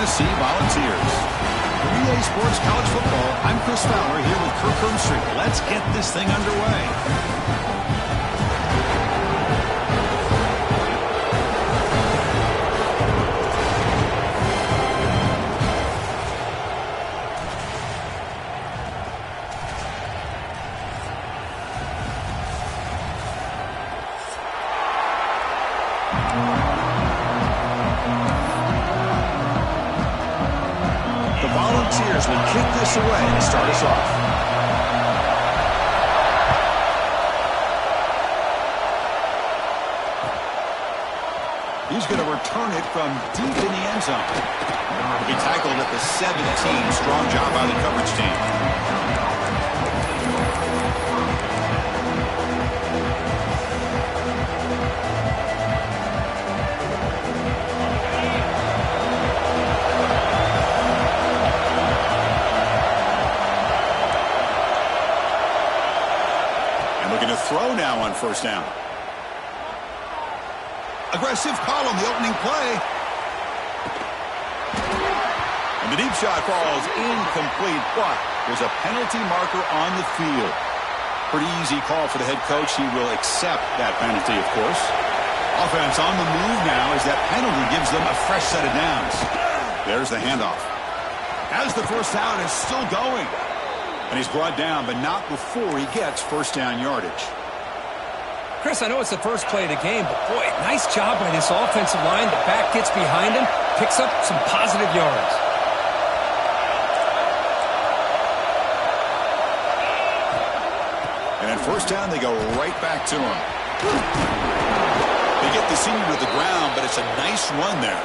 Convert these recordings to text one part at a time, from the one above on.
Tennessee Volunteers. For EA Sports College Football, I'm Chris Fowler here with Kirk Herbstreit. Let's get this thing underway. The Volunteers will kick this away to start us off. He's going to return it from deep in the end zone. He tackled at the 17. Strong job by the coverage team. Throw now on first down. Aggressive call on the opening play. And the deep shot falls incomplete, but there's a penalty marker on the field. Pretty easy call for the head coach. He will accept that penalty, of course. Offense on the move now as that penalty gives them a fresh set of downs. There's the handoff. As the first down is still going. And he's brought down, but not before he gets first down yardage. Chris, I know it's the first play of the game, but boy, nice job by this offensive line. The back gets behind him, picks up some positive yards. And at first down, they go right back to him. They get the senior to the ground, but it's a nice run there.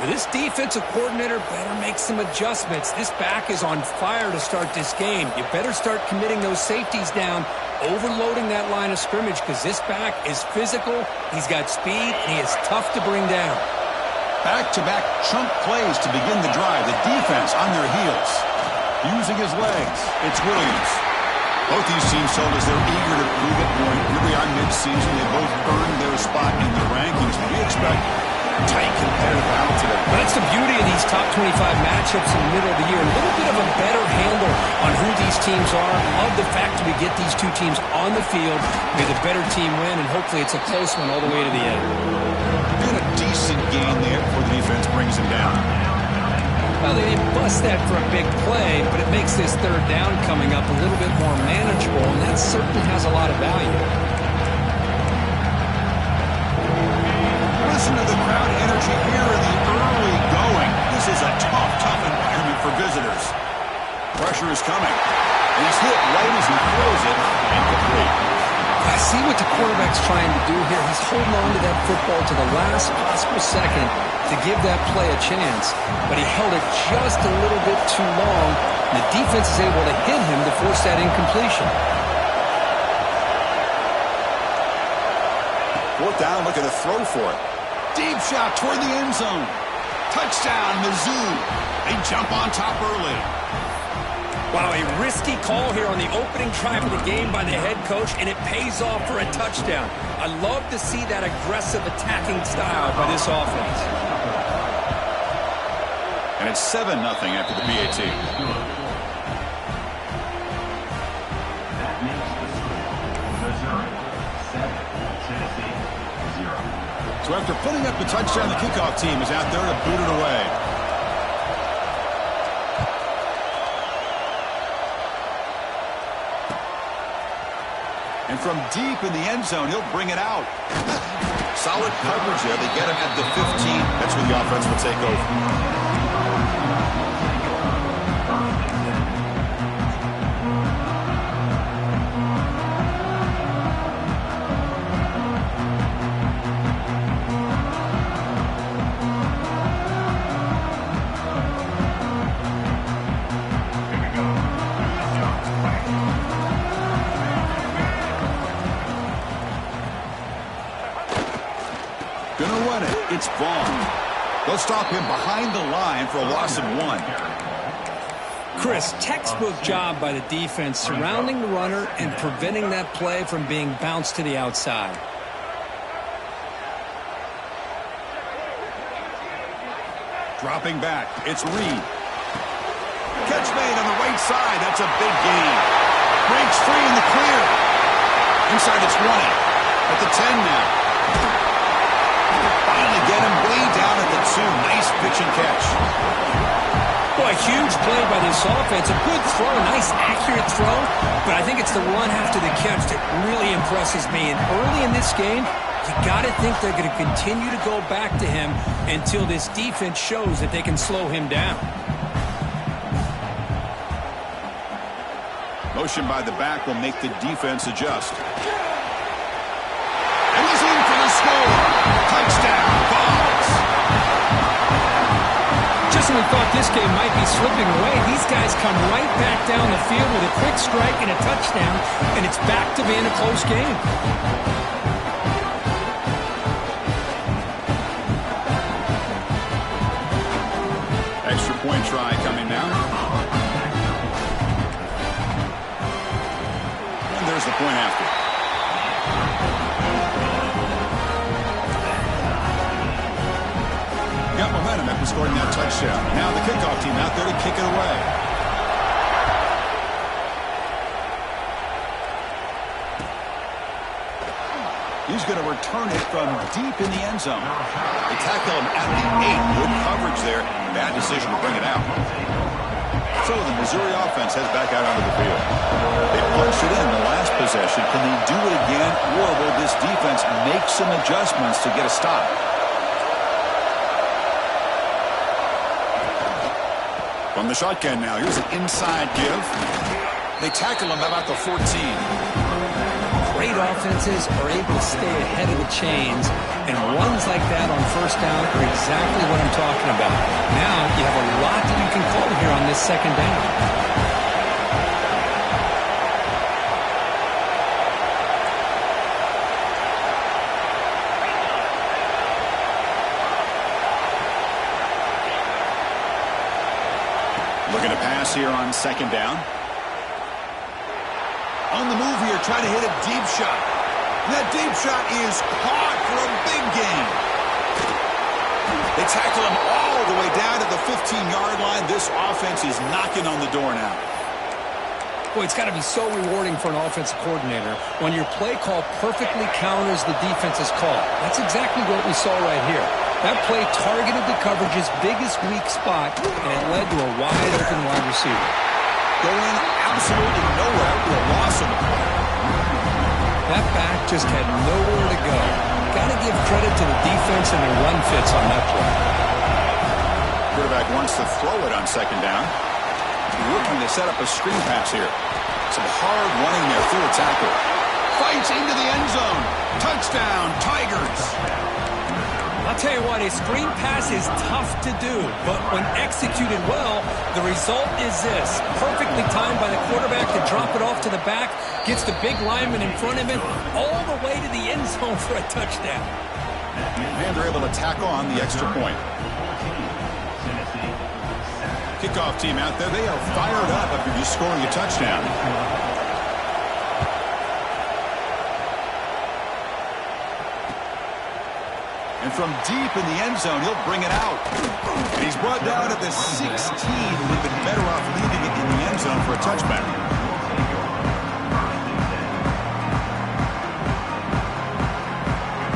This defensive coordinator better make some adjustments. This back is on fire to start this game. You better start committing those safeties down, overloading that line of scrimmage, because this back is physical, he's got speed, and he is tough to bring down. Back-to-back chunk plays to begin the drive. The defense on their heels. Using his legs, it's Williams. Both these teams told us they're eager to prove it. Here we are mid-season. They both earned their spot in the rankings. We expect tight competitive battle today. Well, that's the beauty of these top 25 matchups in the middle of the year. A little bit of a better handle on who these teams are. Love the fact that we get these two teams on the field. May the better team win, and hopefully it's a close one all the way to the end. And a decent gain there before the defense brings him down. Well, they didn't bust that for a big play, but it makes this third down coming up a little bit more manageable, and that certainly has a lot of value. Listen to the crowd energy here in the early going. This is a tough environment for visitors. Pressure is coming. And he's hit right as he throws it and complete. I see what the quarterback's trying to do here. He's holding on to that football to the last possible second to give that play a chance. But he held it just a little bit too long. And the defense is able to hit him to force that incompletion. Fourth down, looking to throw for it. Deep shot toward the end zone. Touchdown, Mizzu. They jump on top early. Wow, a risky call here on the opening drive of the game by the head coach, and it pays off for a touchdown. I love to see that aggressive attacking style by this offense. And it's 7-0 after the PAT. That makes the score Missouri 7, Tennessee 0. So after putting up the touchdown, the kickoff team is out there to boot it away. And from deep in the end zone, he'll bring it out. Solid coverage there. They get him at the 15. That's where the offense will take over. Gonna run it. It's Vaughn. They'll stop him behind the line for a loss of 1. Chris, textbook job by the defense surrounding the runner and preventing that play from being bounced to the outside. Dropping back, it's Reed. Catch made on the right side. That's a big gain. Breaks free in the clear. Inside the 20. At the 10 now. Finally get him way down at the 2. Nice pitch and catch. Boy, huge play by this offense. A good throw, a nice accurate throw. But I think it's the run after the catch that really impresses me. And early in this game, you got to think they're going to continue to go back to him until this defense shows that they can slow him down. Motion by the back will make the defense adjust. And he's in for the score. Touchdown, Vols. Just when we thought this game might be slipping away, these guys come right back down the field with a quick strike and a touchdown, and it's back to being a close game. Extra point try coming now. And there's the point after. Got momentum after scoring that touchdown. Now the kickoff team out there to kick it away. He's going to return it from deep in the end zone. They tackle him at the 8. Good coverage there. Bad decision to bring it out. So the Missouri offense heads back out onto the field. They punched it in the last possession. Can they do it again, or will this defense make some adjustments to get a stop? From the shotgun now, here's an inside give. They tackle him about the 14. Great offenses are able to stay ahead of the chains, and runs like that on first down are exactly what I'm talking about. Now you have a lot that you can call here on this second down. Looking to pass here on second down. On the move here, trying to hit a deep shot. And that deep shot is caught for a big gain. They tackle him all the way down to the 15-yard line. This offense is knocking on the door now. Boy, it's got to be so rewarding for an offensive coordinator when your play call perfectly counters the defense's call. That's exactly what we saw right here. That play targeted the coverage's biggest weak spot, and it led to a wide-open wide receiver. Going absolutely nowhere with a loss of the play. That back just had nowhere to go. Got to give credit to the defense and their run fits on that play. Quarterback wants to throw it on second down. Looking to set up a screen pass here. Some hard running there through a tackle. Fights into the end zone. Touchdown, Tigers. I'll tell you what, a screen pass is tough to do, but when executed well, the result is this. Perfectly timed by the quarterback to drop it off to the back, gets the big lineman in front of him, all the way to the end zone for a touchdown. And they're able to tack on the extra point. Kickoff team out there, they are fired up after just scoring a touchdown. And from deep in the end zone, he'll bring it out. And he's brought down at the 16. Would have been better off leaving it in the end zone for a touchback.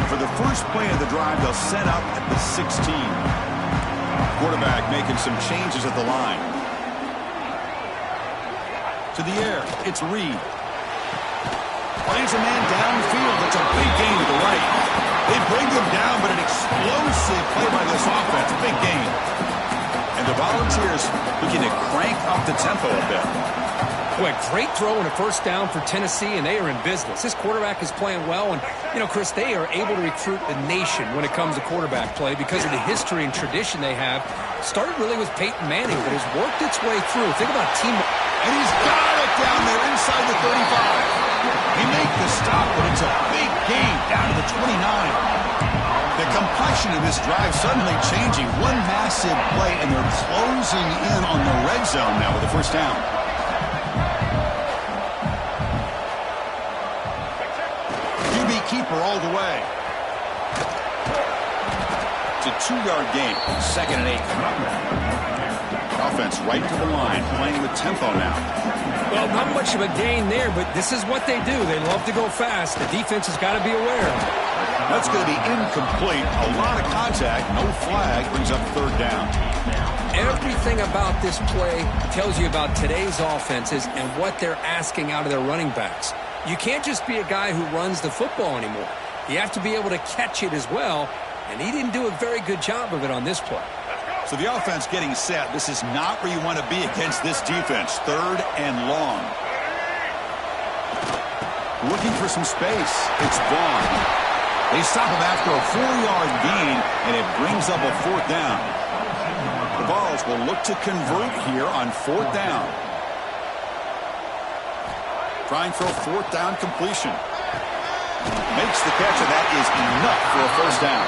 For the first play of the drive, they'll set up at the 16. Quarterback making some changes at the line. To the air, it's Reed. Finds a man downfield. That's a big gain to the right. They bring him down, but an explosive play by this offense. Big gain. And the Volunteers looking to crank up the tempo a bit. Boy, great throw and a first down for Tennessee, and they are in business. This quarterback is playing well, and, you know, Chris, they are able to recruit the nation when it comes to quarterback play because of the history and tradition they have. Started really with Peyton Manning, but has worked its way through. Think about team. And he's got it down there inside the 35. He makes the stop, but it's a big gain down to the 29. The complexion of this drive suddenly changing. One massive play, and they're closing in on the red zone now with the first down. QB keeper all the way. To a 2-yard gain. 2nd and 8 coming up. Offense right to the line, playing with tempo now. Well, not much of a gain there, but this is what they do. They love to go fast. The defense has got to be aware. That's going to be incomplete. A lot of contact. No flag. Brings up 3rd down. Everything about this play tells you about today's offenses and what they're asking out of their running backs. You can't just be a guy who runs the football anymore. You have to be able to catch it as well, and he didn't do a very good job of it on this play. So the offense getting set. This is not where you want to be against this defense. 3rd and long. Looking for some space. It's Vaughn. They stop him after a 4-yard gain, and it brings up a 4th down. The Vols will look to convert here on 4th down. Trying for a 4th down completion. Makes the catch, and that is enough for a 1st down.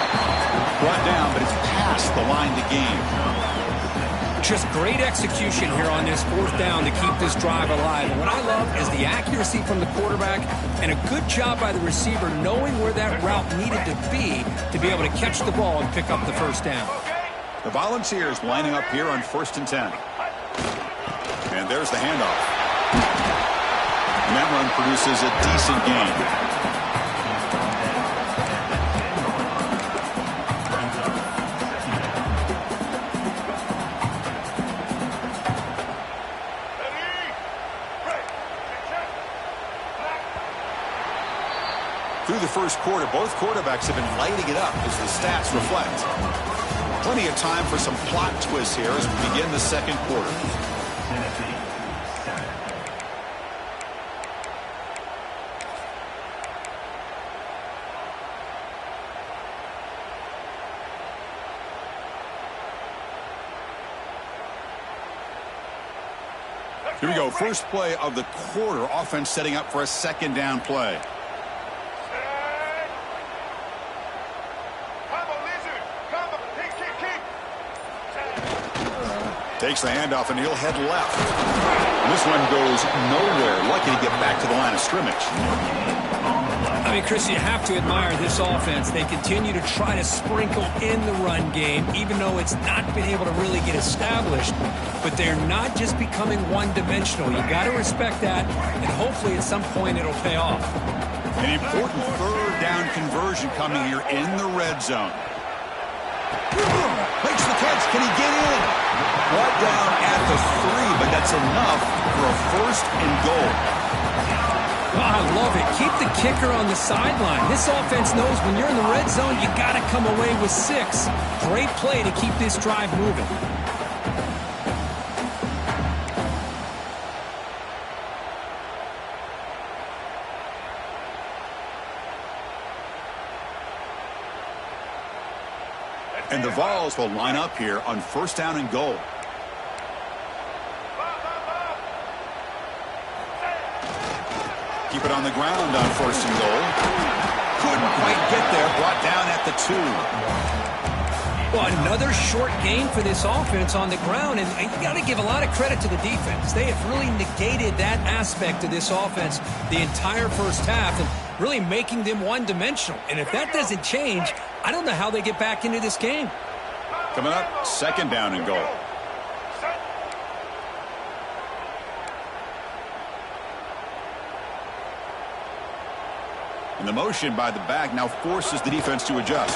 Brought down, but it's past the line to gain. Just great execution here on this 4th down to keep this drive alive. And what I love is the accuracy from the quarterback and a good job by the receiver knowing where that route needed to be able to catch the ball and pick up the 1st down. The Volunteers lining up here on 1st and 10. And there's the handoff. And that run produces a decent gain. Through the 1st quarter, both quarterbacks have been lighting it up as the stats reflect. Plenty of time for some plot twists here as we begin the 2nd quarter. Here we go. First play of the quarter. Offense setting up for a 2nd down play. Takes the handoff, and he'll head left. And this one goes nowhere. Lucky to get back to the line of scrimmage. I mean, Chris, you have to admire this offense. They continue to try to sprinkle in the run game, even though it's not been able to really get established. But they're not just becoming one-dimensional. You got to respect that, and hopefully at some point it'll pay off. An important 3rd down conversion coming here in the red zone. Makes the catch. Can he get in? Brought down at the 3, but that's enough for a 1st and goal. Oh, I love it. Keep the kicker on the sideline. This offense knows when you're in the red zone, you got to come away with 6. Great play to keep this drive moving. And the Vols will line up here on 1st down and goal. Keep it on the ground on 1st and goal. Couldn't quite get there. Brought down at the 2. Well, another short gain for this offense on the ground, and you got to give a lot of credit to the defense. They have really negated that aspect of this offense the entire 1st half and really making them one-dimensional. And if that doesn't change, I don't know how they get back into this game. Coming up, 2nd down and goal. And the motion by the back now forces the defense to adjust.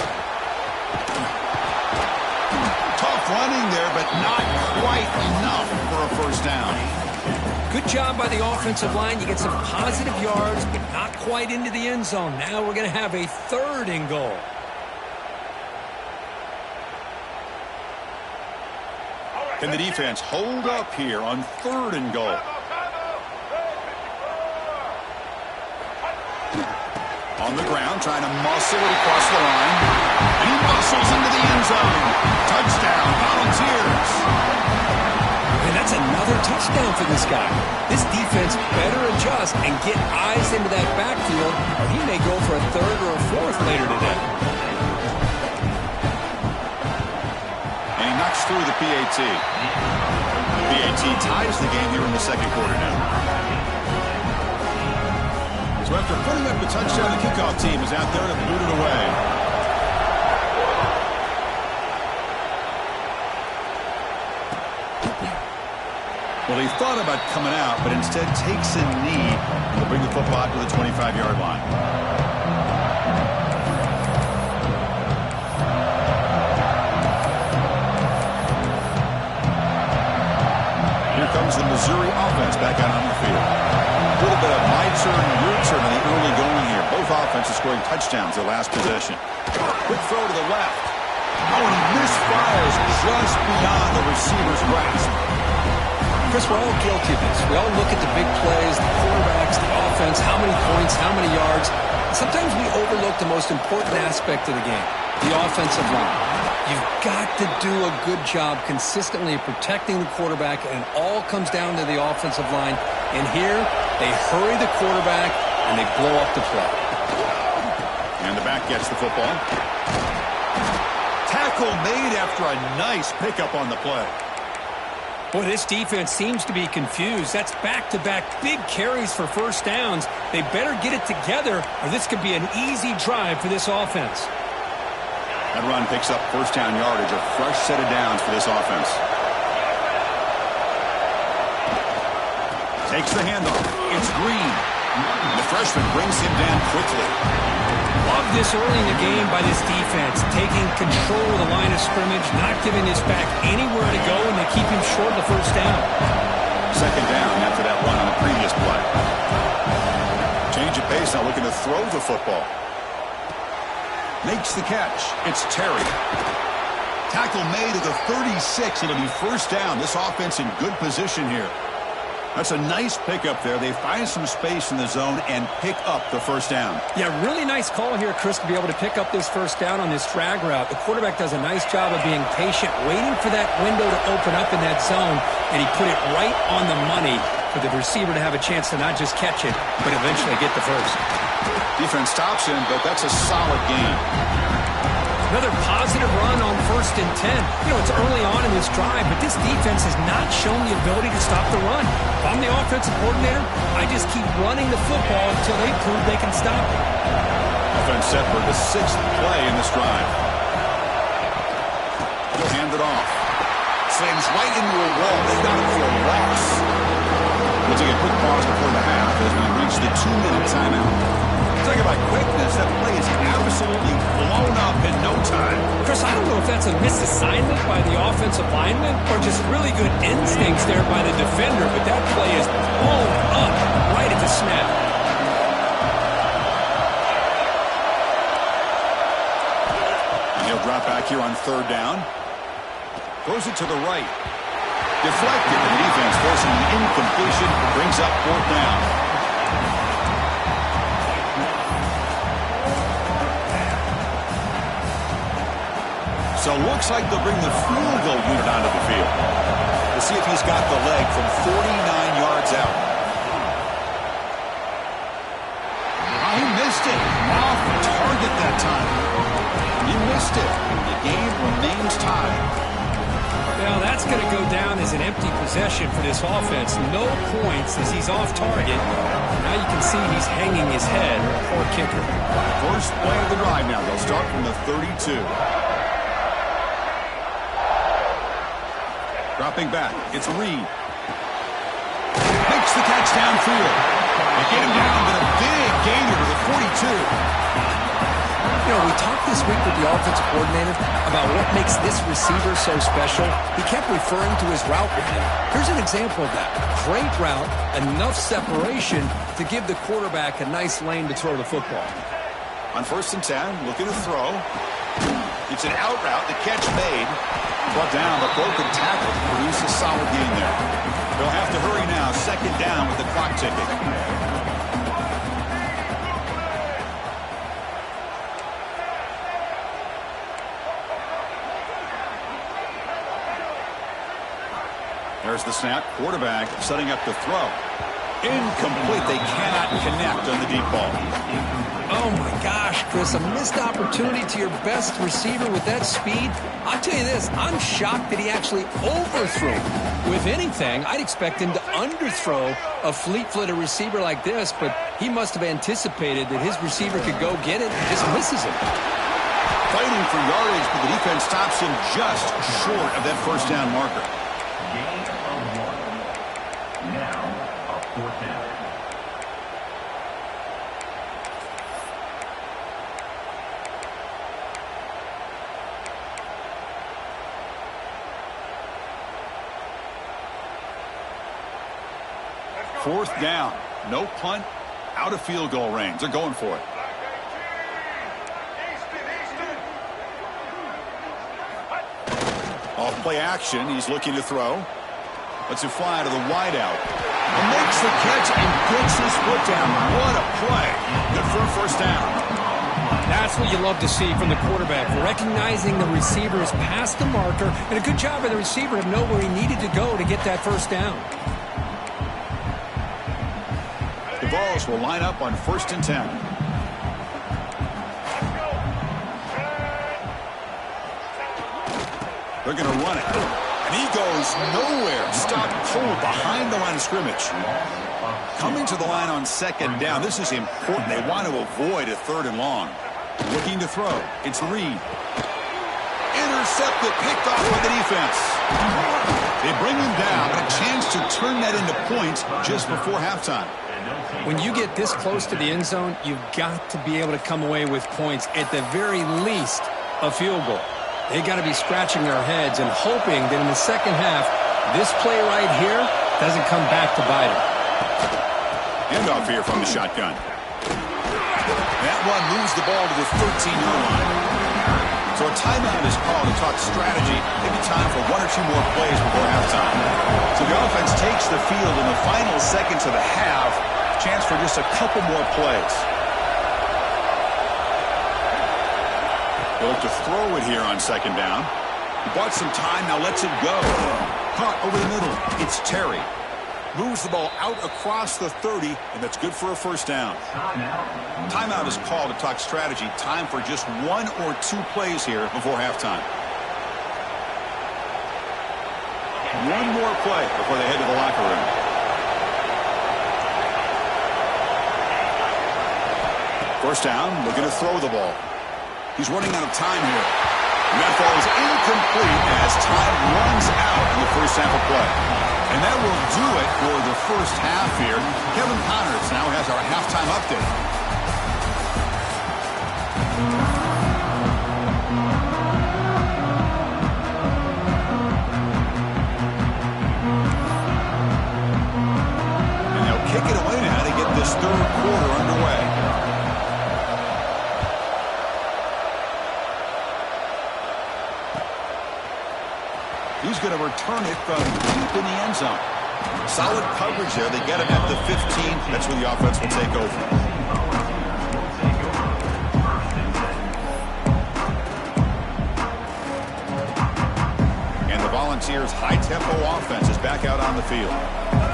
Tough running there, but not quite enough for a 1st down. Good job by the offensive line. You get some positive yards, but not quite into the end zone. Now we're going to have a 3rd and goal. Can the defense hold up here on 3rd and goal? On the ground, trying to muscle it across the line. And he muscles into the end zone. Touchdown, Volunteers. And that's another touchdown for this guy. This defense better adjust and get eyes into that backfield, or he may go for a 3rd or a 4th later today. And he knocks through the PAT. The PAT ties the game here in the 2nd quarter now. So after putting up the touchdown, the kickoff team is out there to boot it away. Well, he thought about coming out, but instead takes a knee and will bring the football out to the 25-yard line. Here comes the Missouri offense back out on the field. A little bit of my turn, your turn in the early going here. Both offenses scoring touchdowns their last possession. Quick throw to the left. Oh, and he misfires just beyond the receiver's grasp. Chris, we're all guilty of this. We all look at the big plays, the quarterbacks, the offense, how many points, how many yards. Sometimes we overlook the most important aspect of the game, the offensive line. You've got to do a good job consistently of protecting the quarterback, and it all comes down to the offensive line. And here, they hurry the quarterback, and they blow up the play. And the back gets the football. Tackle made after a nice pickup on the play. Boy, this defense seems to be confused. That's back-to-back big carries for first downs. They better get it together, or this could be an easy drive for this offense. That run picks up first down yardage, a fresh set of downs for this offense. Takes the handoff. It's Green. The freshman brings him down quickly. Love this early in the game by this defense, taking control of the line of scrimmage, not giving this back anywhere to go, and they keep him short of the first down. Second down after that run on the previous play. Change of pace, now looking to throw the football. Makes the catch. It's Terry. Tackle made at the 36. It'll be first down. This offense in good position here. That's a nice pickup there. They find some space in the zone and pick up the first down. Yeah, really nice call here, Chris, to be able to pick up this first down on this drag route. The quarterback does a nice job of being patient, waiting for that window to open up in that zone, and he put it right on the money for the receiver to have a chance to not just catch it, but eventually get the first. Defense stops him, but that's a solid gain. Another positive run on 1st and 10. You know, it's early on in this drive, but this defense has not shown the ability to stop the run. If I'm the offensive coordinator, I just keep running the football until they prove they can stop it. Offense set for the 6th play in this drive. He'll hand it off. Slams right into a wall. They got it for a loss. We'll take a quick pause before the half as we reach the 2-minute timeout. Talk about quickness. That play is absolutely blown up in no time. Chris, I don't know if that's a misassignment by the offensive lineman or just really good instincts there by the defender, but that play is blown up right at the snap. And he'll drop back here on 3rd down. Throws it to the right. Deflected. The defense forcing an incompletion. Brings up 4th down. So it looks like they'll bring the field goal unit onto the field. We'll see if he's got the leg from 49 yards out. Oh, he missed it. Off target that time. He missed it. The game remains tied. Now that's going to go down as an empty possession for this offense. No points as he's off target. Now you can see he's hanging his head. Poor kicker. First play of the drive now. They'll start from the 32. Dropping back. It's Reed. Makes the catch downfield. They get him down, but a big gainer to the 42. You know, we talked this week with the offensive coordinator about what makes this receiver so special. He kept referring to his route running. Here's an example of that. Great route, enough separation to give the quarterback a nice lane to throw the football. On 1st and 10, looking to throw. It's an out route. The catch made. Brought down, but broken tackle to produce a solid gain there. They'll have to hurry now. 2nd down with the clock ticking. There's the snap. Quarterback setting up the throw. Incomplete. They cannot connect on the deep ball. Oh, my gosh, Chris, a missed opportunity to your best receiver with that speed. I'll tell you this, I'm shocked that he actually overthrew. With anything, I'd expect him to underthrow a fleet-footed receiver like this, but he must have anticipated that his receiver could go get it and just misses him. Fighting for yardage, but the defense stops him just short of that first down marker. 4th down. No punt, out of field goal range. They're going for it. Off play action. He's looking to throw. Lets it fly to the wideout. And makes the catch and gets his foot down. What a play. Good for a first down. That's what you love to see from the quarterback. Recognizing the receiver is past the marker, and a good job by the receiver to know where he needed to go to get that first down. The Vols will line up on 1st and 10. They're going to run it. And he goes nowhere. Stopped cold behind the line of scrimmage. Coming to the line on 2nd down. This is important. They want to avoid a 3rd and long. Looking to throw. It's Reed. Intercepted. Picked off by the defense. They bring him down. But a chance to turn that into points just before halftime. When you get this close to the end zone, you've got to be able to come away with points. At the very least, a field goal. They got to be scratching their heads and hoping that in the second half, this play right here doesn't come back to bite them. Handoff here from the shotgun. That one moves the ball to the 13-yard line. So a timeout is called to talk strategy. Maybe time for 1 or 2 more plays before halftime. So the offense takes the field in the final seconds of the half. Chance for just a couple more plays. They look to throw it here on 2nd down. He bought some time, now lets it go. Caught over the middle. It's Terry. Moves the ball out across the 30, and that's good for a first down. Timeout is called to talk strategy. Time for just 1 or 2 plays here before halftime. 1 more play before they head to the locker room. First down, looking to throw the ball. He's running out of time here. And that ball is incomplete as time runs out in the first half of play. And that will do it for the first half here. Kevin Connors now has our halftime update. And they'll kick it away now to get this 3rd quarter underway. He's going to return it from deep in the end zone. Solid coverage there. They get him at the 15. That's where the offense will take over. And the Volunteers' high-tempo offense is back out on the field.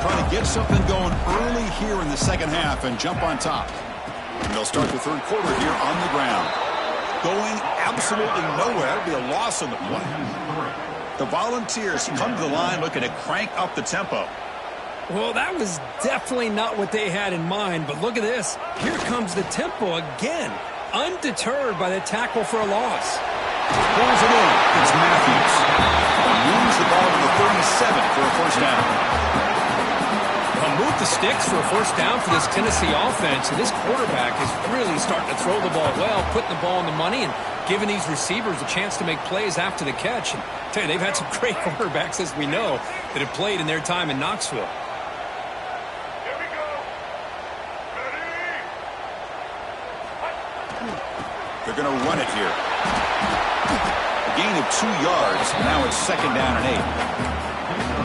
Trying to get something going early here in the second half and jump on top. And they'll start the 3rd quarter here on the ground. Going absolutely nowhere. It'll be a loss on the play. The Volunteers come to the line looking to crank up the tempo. Well, that was definitely not what they had in mind, but look at this. Here comes the tempo again, undeterred by the tackle for a loss. Pulls it in. It's Matthews. Moves the ball to the 37 for a first down. Move the sticks for a first down for this Tennessee offense, and this quarterback is really starting to throw the ball well, putting the ball on the money and giving these receivers a chance to make plays after the catch. And I tell you, they've had some great quarterbacks, as we know, that have played in their time in Knoxville. Here we go. Ready? They're going to run it here. A gain of 2 yards. Now it's 2nd down and 8.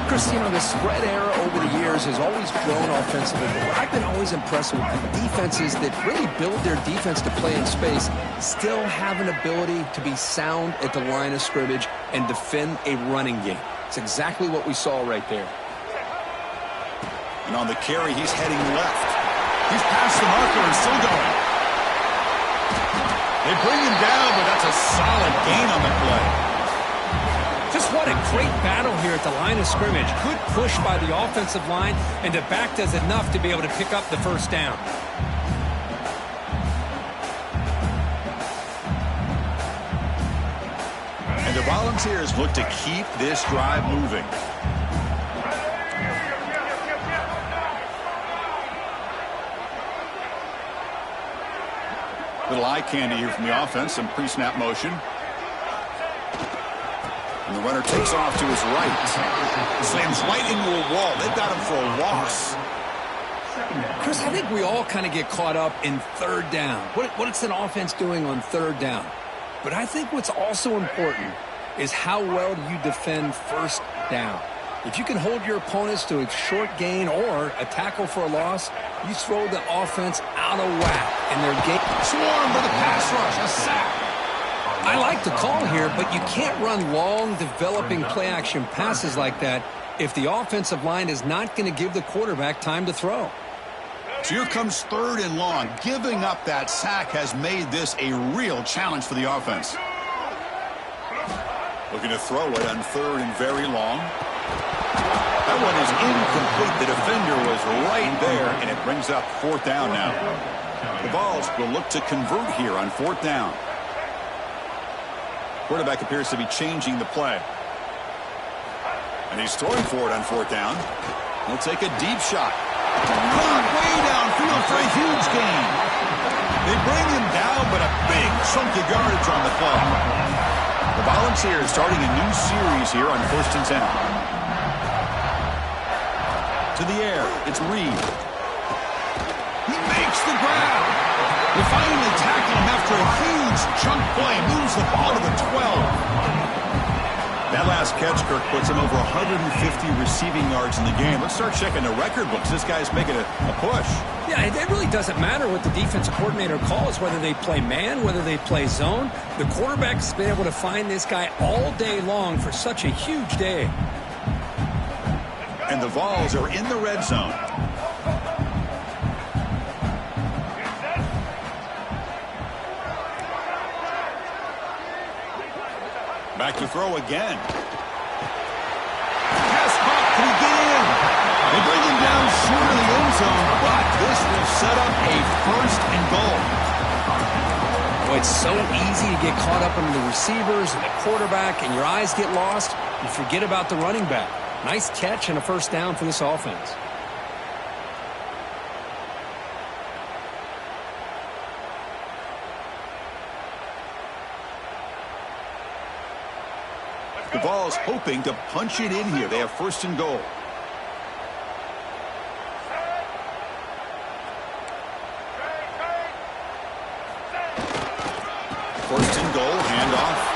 Chris, you know, the spread era over the years has always grown offensively. But I've been always impressed with the defenses that really build their defense to play in space, still have an ability to be sound at the line of scrimmage and defend a running game. It's exactly what we saw right there. And on the carry, he's heading left. He's past the marker and still going. They bring him down, but that's a solid gain on the play. Just what a great battle here at the line of scrimmage. Good push by the offensive line, and the back does enough to be able to pick up the first down. And the Volunteers look to keep this drive moving. Little eye candy here from the offense, some pre-snap motion. And the runner takes off to his right. Slams right into a wall. They've got him for a loss. Chris, I think we all kind of get caught up in third down. What's an offense doing on third down? But I think what's also important is how well do you defend first down. If you can hold your opponents to a short gain or a tackle for a loss, you throw the offense out of whack in their game. Swarm for the pass rush, a sack. I like the call here, but you can't run long, developing play-action passes like that if the offensive line is not going to give the quarterback time to throw. So here comes third and long. Giving up that sack has made this a real challenge for the offense. Looking to throw it on third and very long. That one is incomplete. The defender was right there, and it brings up fourth down now. The Vols will look to convert here on fourth down. Quarterback appears to be changing the play. And he's throwing for it on fourth down. He'll take a deep shot. Caught way downfield for a huge gain. They bring him down, but a big chunk of yardage on the play. The Volunteers starting a new series here on 1st and 10. To the air, it's Reed. He makes the grab. They finally tackle him after a huge chunk play. Moves the ball to the 12. That last catch, Kirk, puts him over 150 receiving yards in the game. Let's start checking the record books. This guy's making a push. Yeah, it really doesn't matter what the defensive coordinator calls, whether they play man, whether they play zone. The quarterback's been able to find this guy all day long for such a huge day. And the Vols are in the red zone. Back to throw again. Pass caught. Can he get in? They bring him down short of the end zone, but this will set up a first and goal. Well, it's so easy to get caught up in the receivers and the quarterback, and your eyes get lost. You forget about the running back. Nice catch and a first down for this offense. The Vols hoping to punch it in here. They have first and goal. First and goal, handoff.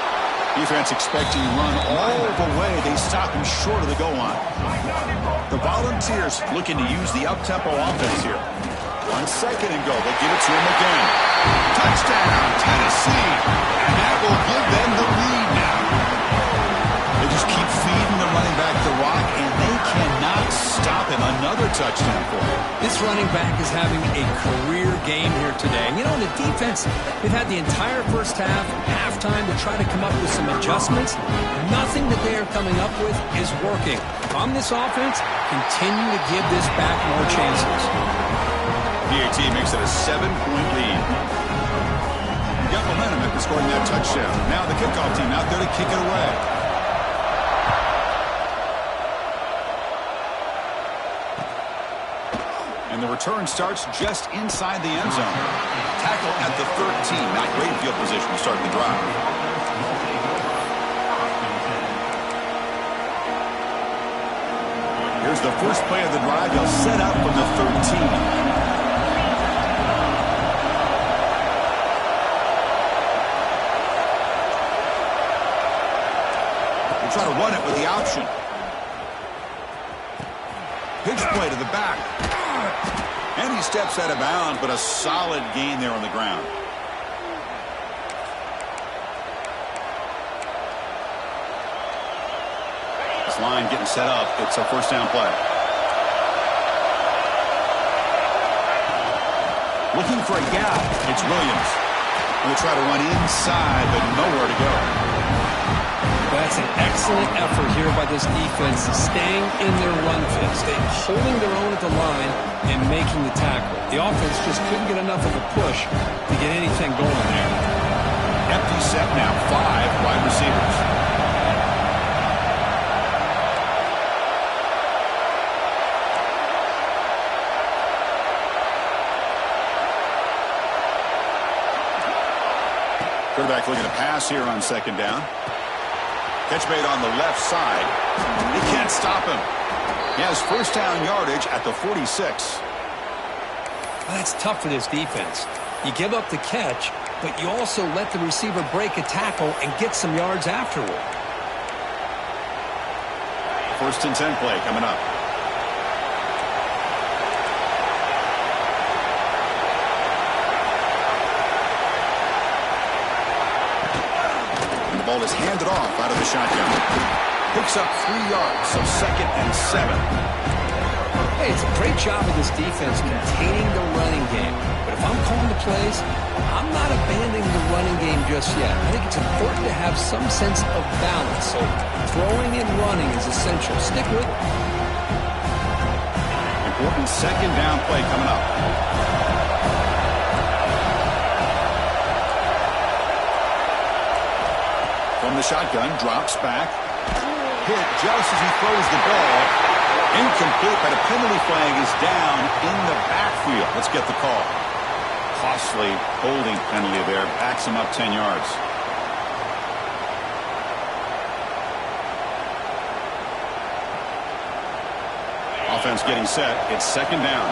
Defense expecting to run all the way. They stop him short of the goal line. The Volunteers looking to use the up-tempo offense here. 1 second and goal. They give it to him again. Touchdown, Tennessee. And that will give them the lead now. They just keep feeding the running back the rock, and they cannot stop him. Another touchdown for him. This running back is having a career game here today. And, you know, the defense, they've had the entire first half, halftime to try to come up with some adjustments. Nothing that they are coming up with is working. On this offense, continue to give this back more chances. PAT makes it a 7-point lead. Got momentum after scoring that touchdown. Now the kickoff team out there to kick it away. And the return starts just inside the end zone. Tackle at the 13. Not great field position to start the drive. Here's the first play of the drive. They'll set up from the 13. Try to run it with the option. Pitch play to the back. And he steps out of bounds, but a solid gain there on the ground. This line getting set up. It's a first down play. Looking for a gap. It's Williams. We'll try to run inside, but nowhere to go. That's an excellent effort here by this defense, staying in their run fits, holding their own at the line and making the tackle. The offense just couldn't get enough of a push to get anything going there. Empty set now, 5 wide receivers. Quarterback looking to pass here on second down. Catch made on the left side. They can't stop him. He has first down yardage at the 46. Well, that's tough for this defense. You give up the catch, but you also let the receiver break a tackle and get some yards afterward. 1st and 10 play coming up. And the ball is handed off out of the shotgun. Picks up 3 yards, so 2nd and 7. Hey, it's a great job of this defense containing the running game. But if I'm calling the plays, I'm not abandoning the running game just yet. I think it's important to have some sense of balance. So throwing and running is essential. Stick with it. Important 2nd down play coming up. From the shotgun, drops back. Hit just as he throws the ball. Incomplete, but a penalty flag is down in the backfield. Let's get the call. Costly holding penalty there. Backs him up 10 yards. Offense getting set. It's 2nd down.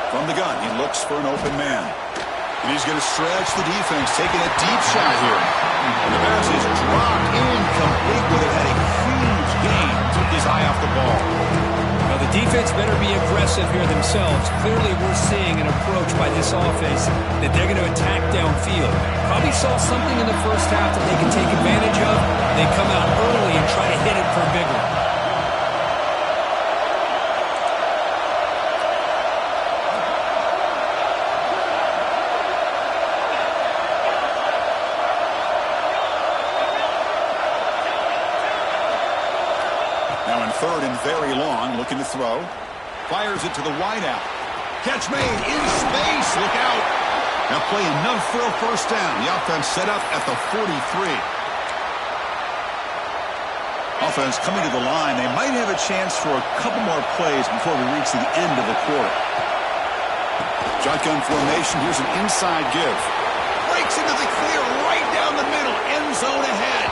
From the gun, he looks for an open man. And he's going to stretch the defense, taking a deep shot here. And the pass is dropped incomplete with it, had a huge gain. Took his eye off the ball. Well, the defense better be aggressive here themselves. Clearly, we're seeing an approach by this offense that they're going to attack downfield. Probably saw something in the first half that they can take advantage of. They come out early and try to hit it for a big one. Now in 3rd and very long, looking to throw. Fires it to the wideout. Catch made in space. Look out. Now play enough for a 1st down. The offense set up at the 43. Offense coming to the line. They might have a chance for a couple more plays before we reach the end of the quarter. Shotgun formation. Here's an inside give. Breaks into the clear right down the middle. End zone ahead.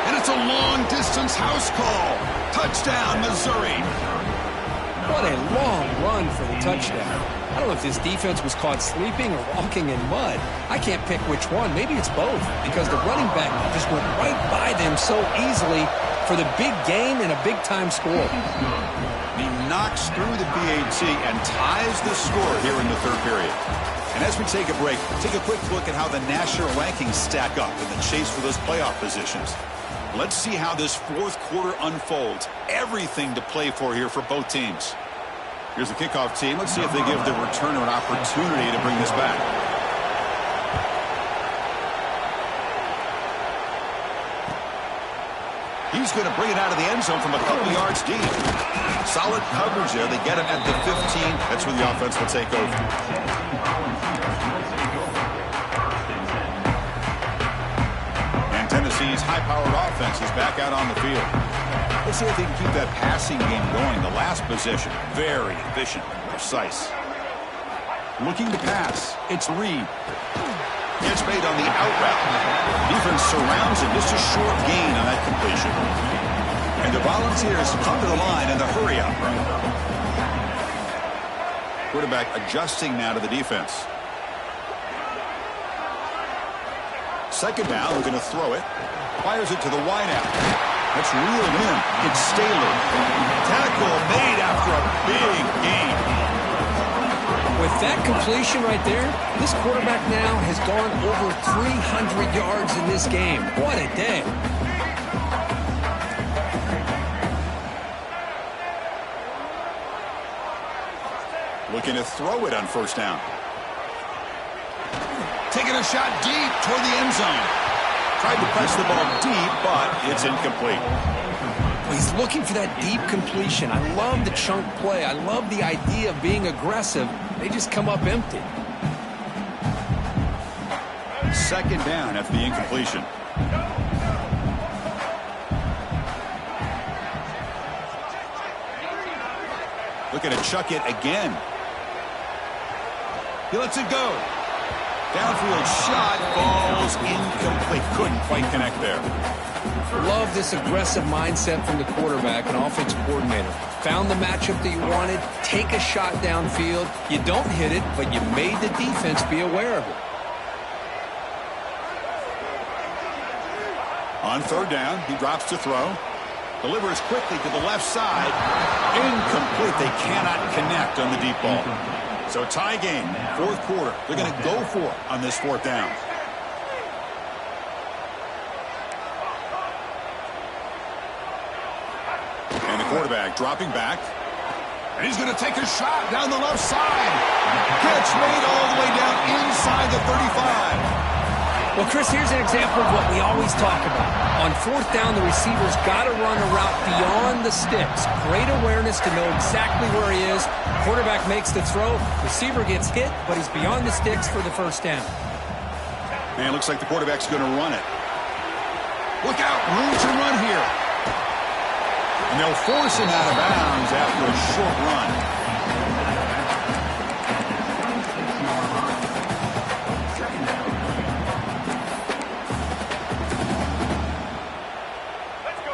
And it's a long-distance house call. Touchdown, Missouri. What a long run for the touchdown. I don't know if this defense was caught sleeping or walking in mud. I can't pick which one. Maybe it's both, because the running back just went right by them so easily for the big gain and a big-time score. He knocks through the PAT and ties the score here in the 3rd period. And as we take a break, take a quick look at how the national rankings stack up in the chase for those playoff positions. Let's see how this 4th quarter unfolds. Everything to play for here for both teams. Here's the kickoff team. Let's see if they give the returner an opportunity to bring this back. He's going to bring it out of the end zone from a couple yards deep. Solid coverage there. They get it at the 15. That's where the offense will take over. Tennessee's high-powered offense is back out on the field. Let's see if they can keep that passing game going. The last possession, very efficient and precise. Looking to pass, it's Reed. Gets made on the out route. Defense surrounds him. Just a short gain on that completion. And the Volunteers come to the line in the hurry-up run. Quarterback adjusting now to the defense. 2nd down, we're going to throw it. Fires it to the wideout. That's reeled in. It's Staley. Tackle made after a big gain. With that completion right there, this quarterback now has gone over 300 yards in this game. What a day. Looking to throw it on 1st down. Taking a shot deep toward the end zone. Tried to press the ball deep, but it's incomplete. Well, he's looking for that deep completion. I love the chunk play. I love the idea of being aggressive. They just come up empty. 2nd down after the incompletion. Looking to chuck it again. He lets it go. Downfield shot falls incomplete. Couldn't quite connect there. Love this aggressive mindset from the quarterback and offense coordinator. Found the matchup that you wanted, take a shot downfield. You don't hit it, but you made the defense be aware of it. On third down, he drops to throw. Delivers quickly to the left side. Incomplete. They cannot connect on the deep ball. So tie game, fourth quarter. They're going to go for it on this fourth down. And the quarterback dropping back. And he's going to take a shot down the left side. Catch made all the way down inside the 35. Well, Chris, here's an example of what we always talk about. On fourth down, the receiver's got to run a route beyond the sticks. Great awareness to know exactly where he is. Quarterback makes the throw. Receiver gets hit, but he's beyond the sticks for the first down. Man, looks like the quarterback's going to run it. Look out, room to run here. And they'll force him out of bounds after a short run.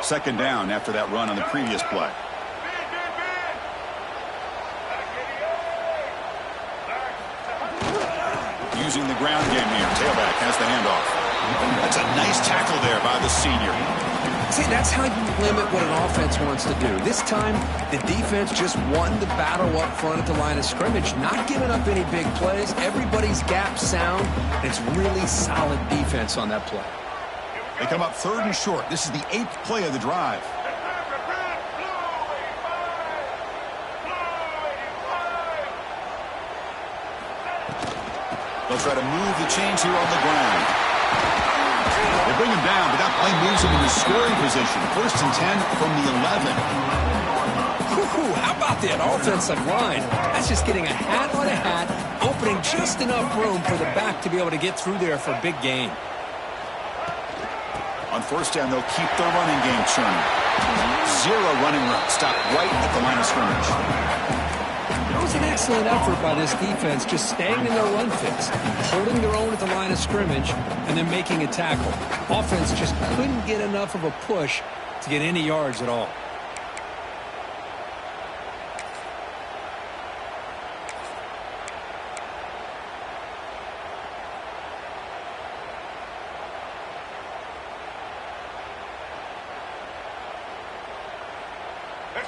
Second down after that run on the previous play. Using the ground game here. Tailback has the handoff. That's a nice tackle there by the senior. See, that's how you limit what an offense wants to do. This time, the defense just won the battle up front at the line of scrimmage, not giving up any big plays. Everybody's gap sound. It's really solid defense on that play. They come up third and short. This is the 8th play of the drive. They'll try to move the chains here on the ground. They bring him down, but that play moves him into scoring position. First and 10 from the 11. How about that offensive line? That's just getting a hat on a hat, opening just enough room for the back to be able to get through there for a big gain. On first down, they'll keep their running game churning. Zero running route. Stop right at the line of scrimmage. It was an excellent effort by this defense, just staying in their run fits, holding their own at the line of scrimmage, and then making a tackle. Offense just couldn't get enough of a push to get any yards at all.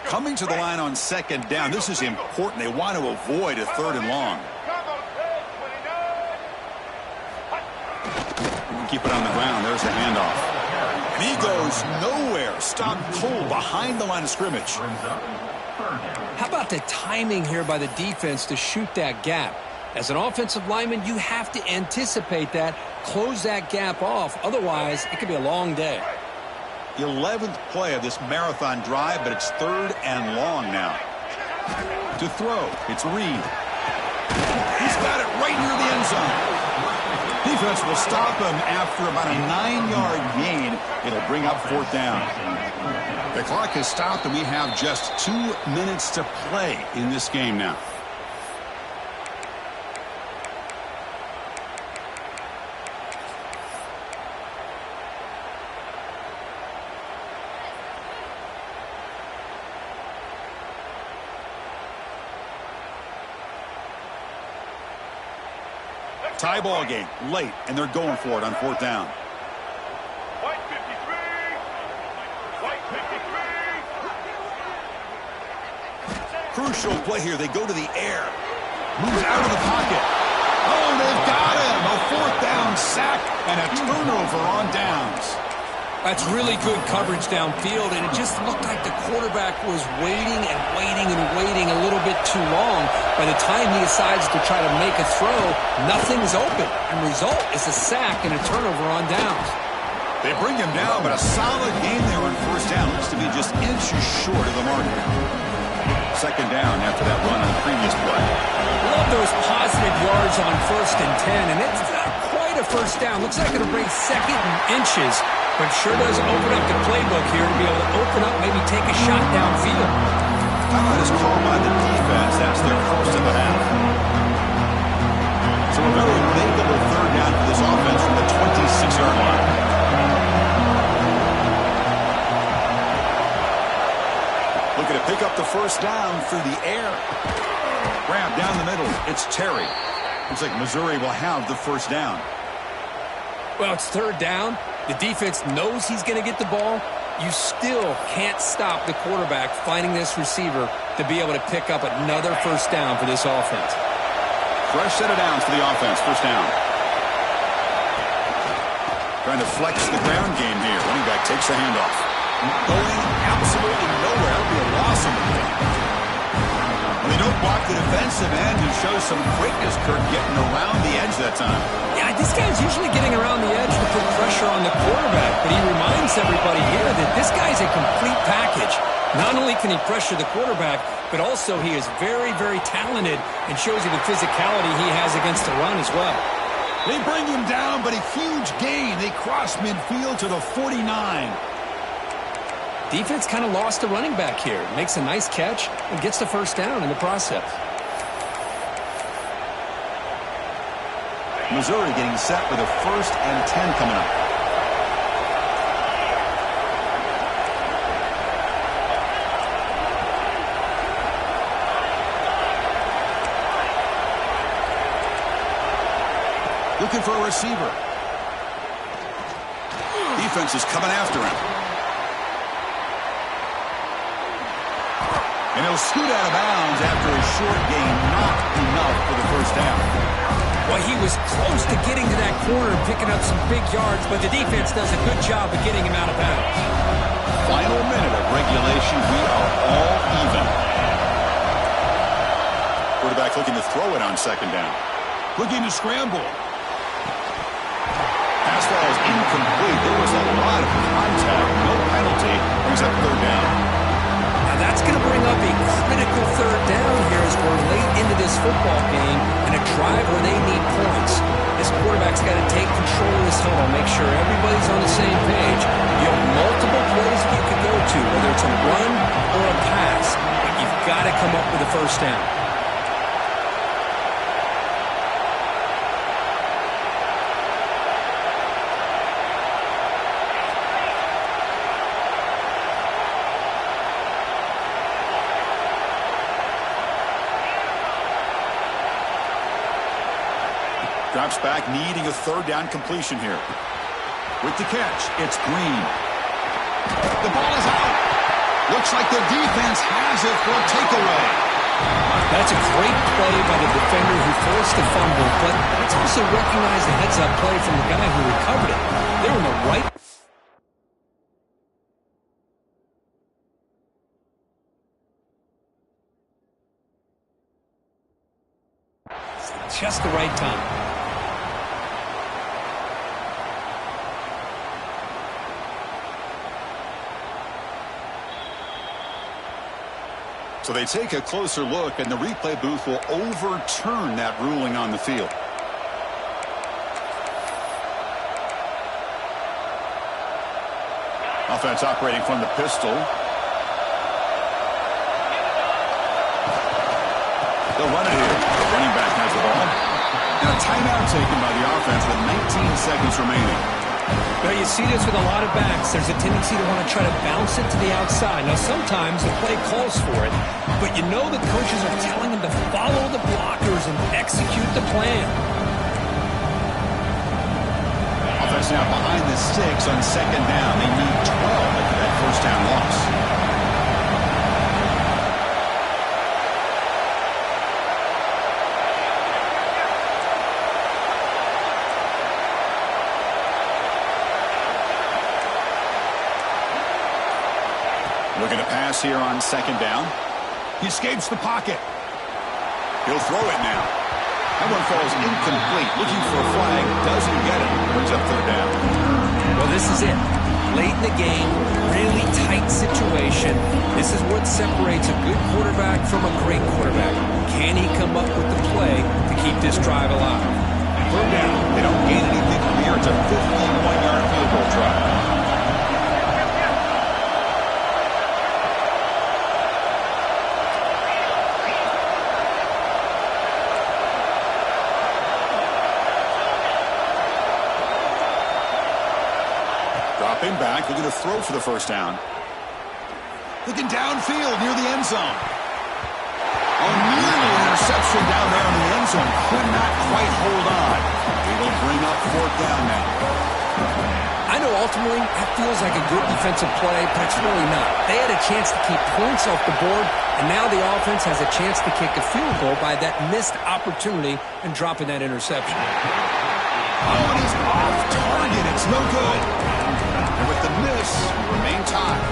Coming to the line on second down. This is important. They want to avoid a third and long. Keep it on the ground. There's the handoff. And he goes nowhere. Stopped cold behind the line of scrimmage. How about the timing here by the defense to shoot that gap? As an offensive lineman, you have to anticipate that, close that gap off. Otherwise, it could be a long day. 11th play of this marathon drive, but it's third and long now. To throw, it's Reed. He's got it right near the end zone. Defense will stop him after about a 9-yard gain. It'll bring up fourth down. The clock has stopped, and we have just 2 minutes to play in this game now. Tie ball game, late, and they're going for it on fourth down. White 53. White 53. Crucial play here. They go to the air. Moves out of the pocket. Oh, they've got him. A fourth down sack and a turnover on downs. That's really good coverage downfield, and it just looked like the quarterback was waiting and waiting and waiting a little bit too long. By the time he decides to try to make a throw, nothing's open. And the result is a sack and a turnover on downs. They bring him down, but a solid game there on first down. Looks to be just inches short of the mark. Second down after that run on the previous play. Love those positive yards on first and 10, and it's not quite a first down. Looks like it'll bring second and inches, but sure does open up the playbook here to be able to open up, maybe take a shot downfield. Timeout is called by the defense. That's their first of the half. So a very makeable third pick up the first down through the air. Grab down the middle. It's Terry. Looks like Missouri will have the first down. Well, it's third down. The defense knows he's going to get the ball. You still can't stop the quarterback finding this receiver to be able to pick up another first down for this offense. Fresh set of downs for the offense. First down. Trying to flex the ground game here. Running back takes the handoff. Going absolutely nowhere. That'll be a loss on the play. When they don't block the defensive end, he shows some quickness, Kirk, getting around the edge that time. Yeah, this guy's usually getting around the edge to put pressure on the quarterback, but he reminds everybody here that this guy's a complete package. Not only can he pressure the quarterback, but also he is very, very talented and shows you the physicality he has against the run as well. They bring him down, but a huge gain. They cross midfield to the 49. Defense kind of lost the running back here. Makes a nice catch and gets the first down in the process. Missouri getting set with a 1st and 10 coming up. Looking for a receiver. Defense is coming after him. And he'll scoot out of bounds after a short gain. Not enough for the first down. Well, he was close to getting to that corner and picking up some big yards, but the defense does a good job of getting him out of bounds. Final minute of regulation. We are all even. Quarterback looking to throw it on second down. Looking to scramble. Pass ball is incomplete. There was a lot of contact. No penalty. Brings up third down. Now that's going to bring up a critical third down here as we're late into this football game and a drive where they need points. This quarterback's got to take control of this huddle, make sure everybody's on the same page. You have multiple plays that you could go to, whether it's a run or a pass, but you've got to come up with a first down. Drops back, needing a third down completion here. With the catch, it's Green. The ball is out. Looks like the defense has it for a takeaway. That's a great play by the defender who forced the fumble, but let's also recognize the heads-up play from the guy who recovered it. They were in the right. Just the right time. So they take a closer look, and the replay booth will overturn that ruling on the field. Offense operating from the pistol. They'll run it here. The running back has the ball. And a timeout taken by the offense with 19 seconds remaining. Now you see this with a lot of backs. There's a tendency to want to try to bounce it to the outside. Now sometimes the play calls for it, but you know the coaches are telling them to follow the blockers and execute the plan. Offense now behind the sticks on second down. They need 12 after that first down loss. Looking to pass here on second down. He escapes the pocket. He'll throw it now. That one falls incomplete. Looking for a flag. Doesn't get it. Brings up third down. Well, this is it. Late in the game, really tight situation. This is what separates a good quarterback from a great quarterback. Can he come up with the play to keep this drive alive? Third down. They don't gain anything from here. It's a 51-yard field goal try. Dropping back, looking to throw for the first down. Looking downfield near the end zone. Oh, nearly an interception down there in the end zone. Could not quite hold on. It'll bring up fourth down now. I know ultimately that feels like a good defensive play, but it's really not. They had a chance to keep points off the board, and now the offense has a chance to kick a field goal by that missed opportunity and dropping that interception. Oh, and he's off target. It's no good. And with the miss, we remain tied.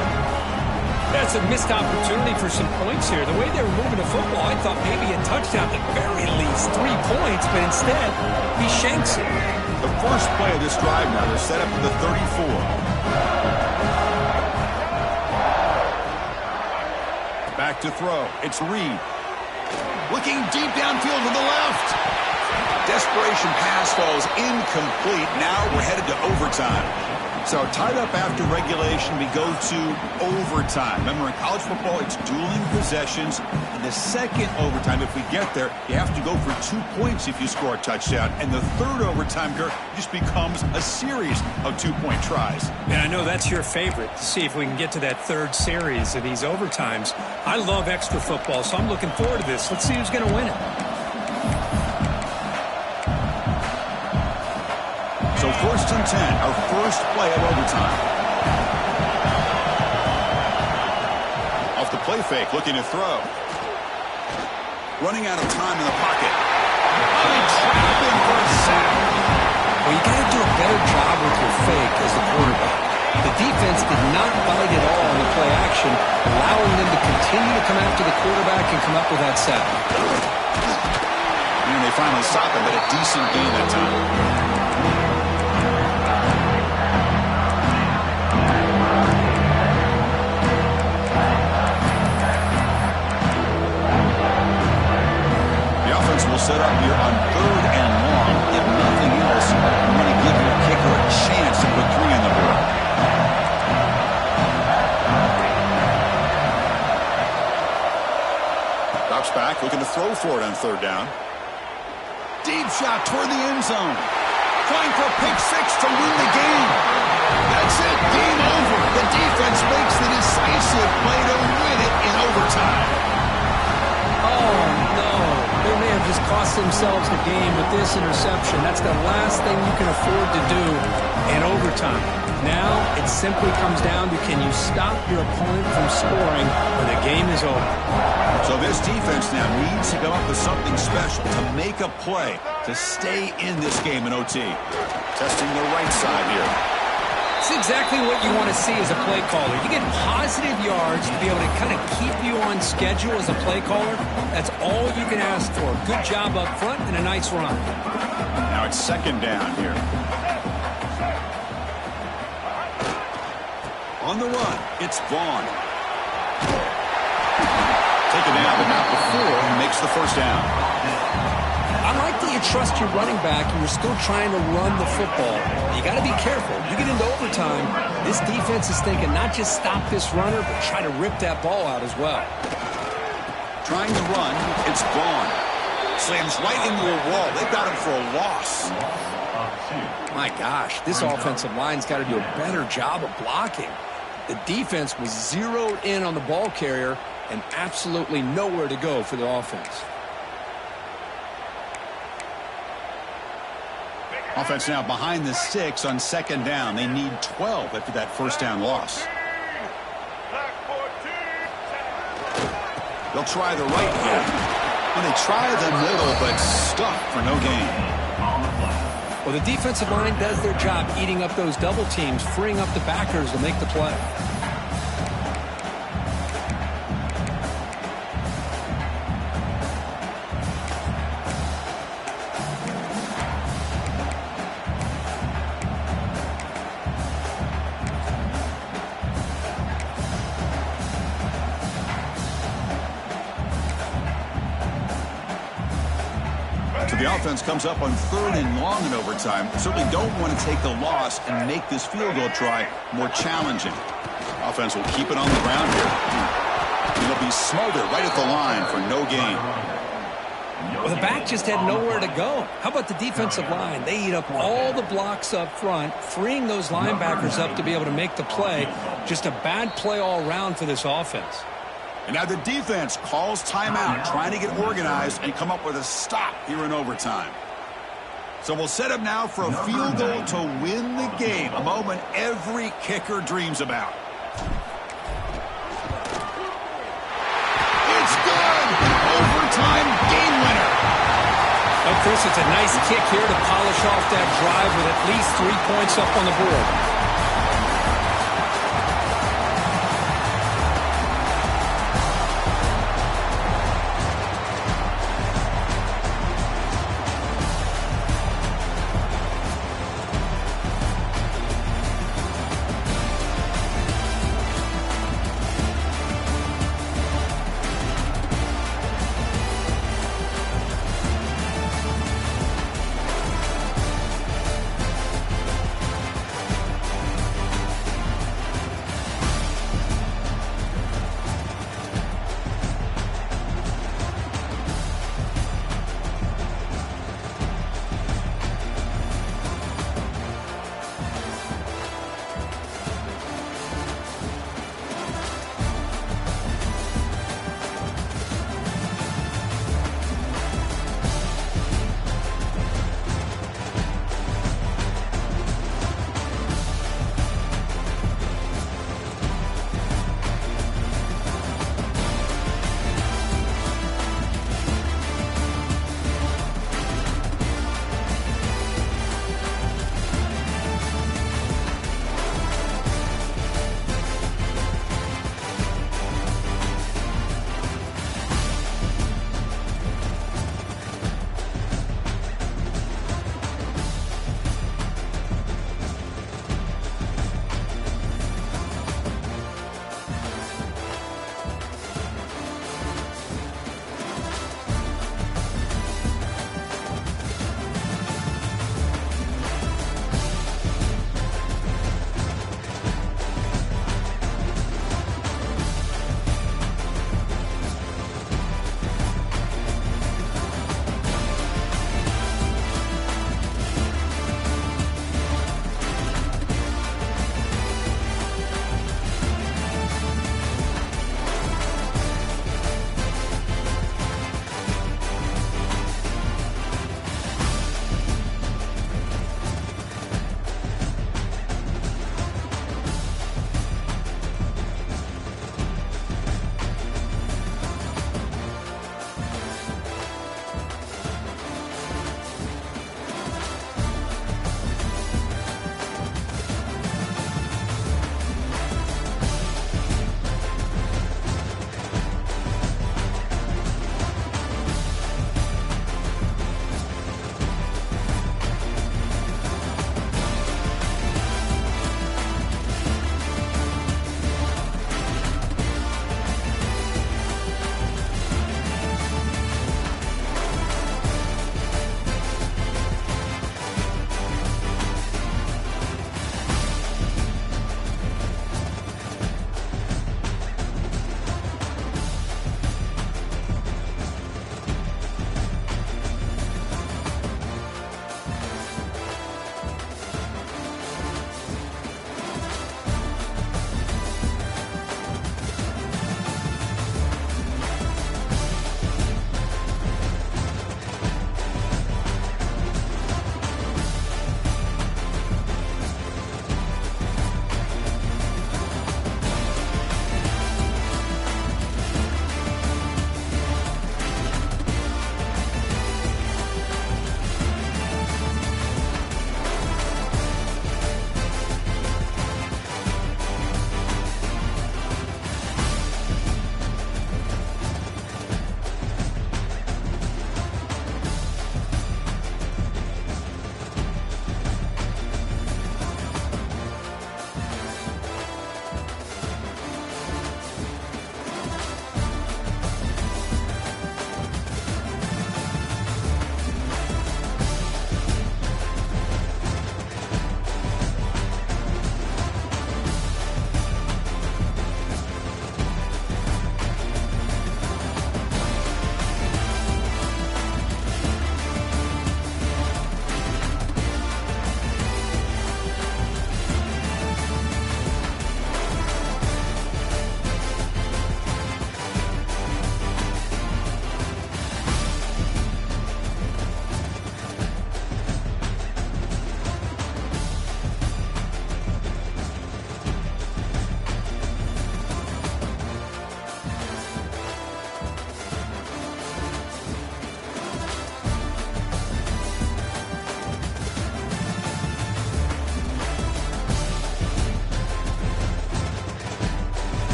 That's a missed opportunity for some points here. The way they were moving the football, I thought maybe a touchdown at the very least, 3 points, but instead, he shanks it. The first play of this drive now, they're set up at the 34. Back to throw. It's Reed. Looking deep downfield to the left. Desperation pass falls incomplete. Now we're headed to overtime. So tied up after regulation, we go to overtime. Remember, in college football, it's dueling possessions. In the second overtime, if we get there, you have to go for 2 points if you score a touchdown. And the third overtime, Kirk, just becomes a series of 2-point tries. And I know that's your favorite, to see if we can get to that third series of these overtimes. I love extra football, so I'm looking forward to this. Let's see who's going to win it. So 1st and 10, our first play of overtime. Off the play fake, looking to throw. Running out of time in the pocket. Oh, he trapped him for a sack. Well, you got to do a better job with your fake as the quarterback. The defense did not bite at all on the play action, allowing them to continue to come after the quarterback and come up with that sack. And they finally stopped him, but a decent gain that time. Will set up here on 3rd and long. If nothing else, I'm going to give your kicker a chance to put 3 on the board. Drops back, looking to throw for it on 3rd down. Deep shot toward the end zone. Trying for a pick 6 to win the game. That's it. Game over. The defense makes the decisive play to win it in overtime. Oh, no. They may have just cost themselves the game with this interception. That's the last thing you can afford to do in overtime. Now it simply comes down to, can you stop your opponent from scoring when the game is over? So this defense now needs to come up with something special to make a play to stay in this game in OT. Testing the right side here. It's exactly what you want to see as a play caller. You get positive yards to be able to kind of keep you on schedule as a play caller. That's all you can ask for. Good job up front and a nice run. Now it's 2nd down here. On the run, it's Vaughn. Taken down, but not before he makes the 1st down. I like that you trust your running back and you're still trying to run the football. You got to be careful. You get into overtime, this defense is thinking not just stop this runner, but try to rip that ball out as well. Trying to run, it's Vaughn. Slams right into a wall. They've got him for a loss. My gosh, this offensive line's got to do a better job of blocking. The defense was zeroed in on the ball carrier and absolutely nowhere to go for the offense. Offense now behind the 6 on 2nd down. They need 12 after that 1st down loss. They'll try the right here. Well, they try the middle, but stuck for no gain. Well, the defensive line does their job eating up those double teams, freeing up the backers to make the play. So the offense comes up on 3rd and long in overtime. Certainly don't want to take the loss and make this field goal try more challenging. Offense will keep it on the ground here. It'll be smothered right at the line for no gain. Well, the back just had nowhere to go. How about the defensive line? They eat up all the blocks up front, freeing those linebackers up to be able to make the play. Just a bad play all around for this offense. And now the defense calls timeout, trying to get organized and come up with a stop here in overtime. So we'll set up now for a field goal to win the game, a moment every kicker dreams about. It's good! Overtime game winner! Chris, it's a nice kick here to polish off that drive with at least 3 points up on the board.